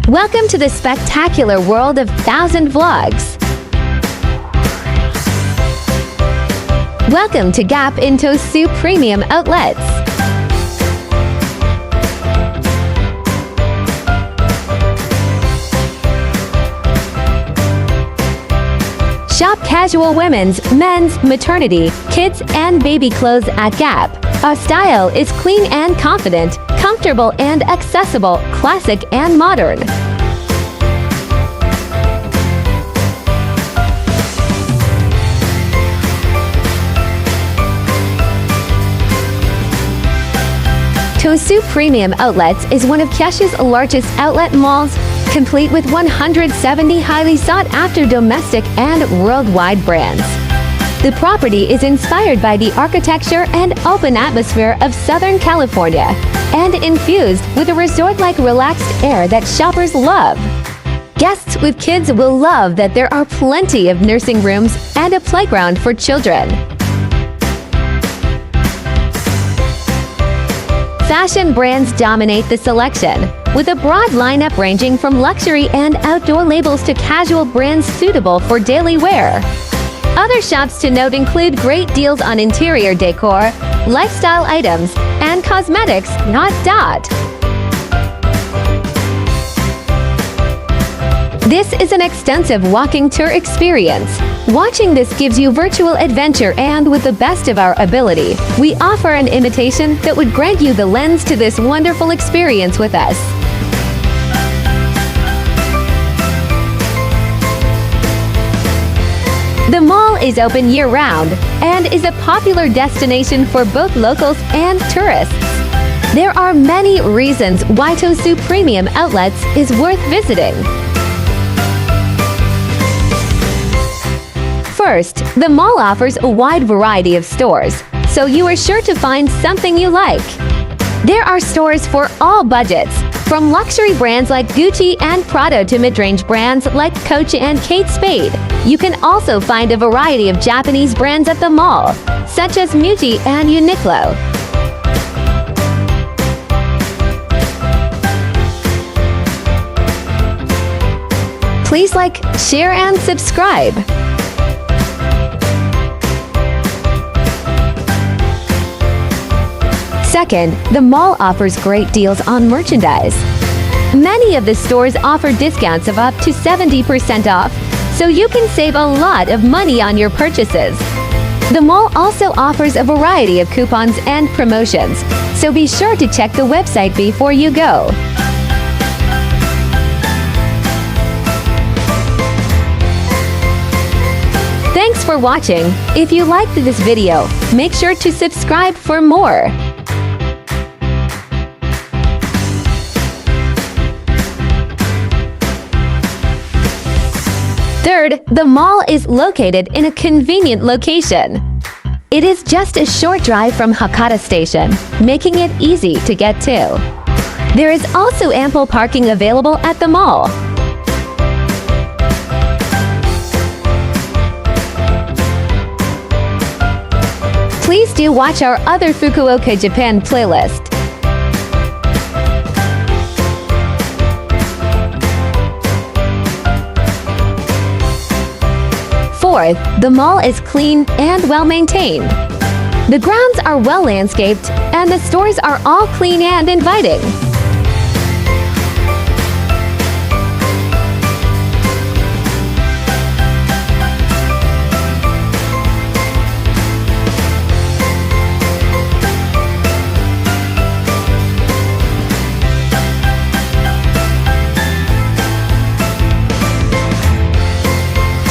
Welcome to the spectacular world of 1,000 vlogs. Welcome to Gap in TOSU Premium Outlets. Shop casual women's, men's, maternity, kids, and baby clothes at Gap. Our style is clean and confident, comfortable and accessible, classic and modern. TOSU Premium Outlets is one of Kyushu's largest outlet malls, complete with 170 highly sought-after domestic and worldwide brands. The property is inspired by the architecture and open atmosphere of Southern California and infused with a resort-like relaxed air that shoppers love. Guests with kids will love that there are plenty of nursing rooms and a playground for children. Fashion brands dominate the selection, with a broad lineup ranging from luxury and outdoor labels to casual brands suitable for daily wear. Other shops to note include great deals on interior decor, lifestyle items, and cosmetics. This is an extensive walking tour experience. Watching this gives you virtual adventure, and with the best of our ability, we offer an imitation that would grant you the lens to this wonderful experience with us. The mall is open year-round and is a popular destination for both locals and tourists. There are many reasons why TOSU Premium Outlets is worth visiting. First, the mall offers a wide variety of stores, so you are sure to find something you like. There are stores for all budgets, from luxury brands like Gucci and Prada to mid-range brands like Coach and Kate Spade. You can also find a variety of Japanese brands at the mall, such as Muji and Uniqlo. Please like, share, and subscribe. Second, the mall offers great deals on merchandise. Many of the stores offer discounts of up to 70% off, so you can save a lot of money on your purchases. The mall also offers a variety of coupons and promotions, so be sure to check the website before you go. Thanks for watching. If you liked this video, make sure to subscribe for more. Third, the mall is located in a convenient location. It is just a short drive from Hakata Station, making it easy to get to. There is also ample parking available at the mall. Please do watch our other Fukuoka, Japan playlist. Fourth, the mall is clean and well-maintained. The grounds are well-landscaped, and the stores are all clean and inviting.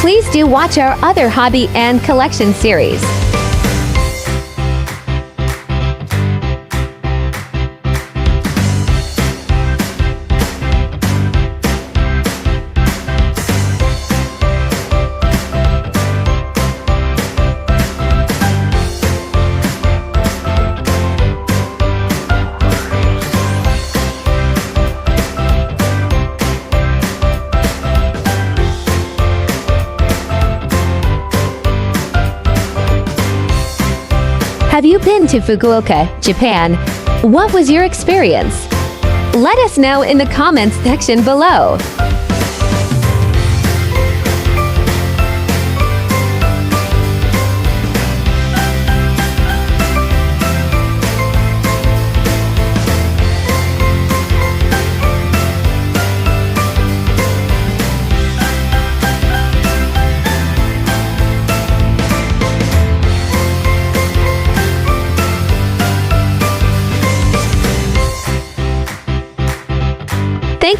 Please do watch our other hobby and collection series. Have you been to Fukuoka, Japan? What was your experience? Let us know in the comments section below.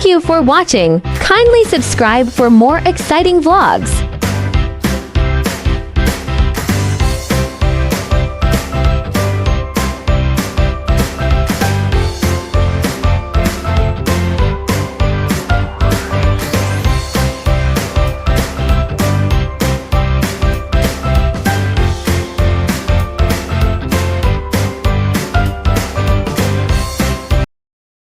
Thank you for watching. Kindly subscribe for more exciting vlogs.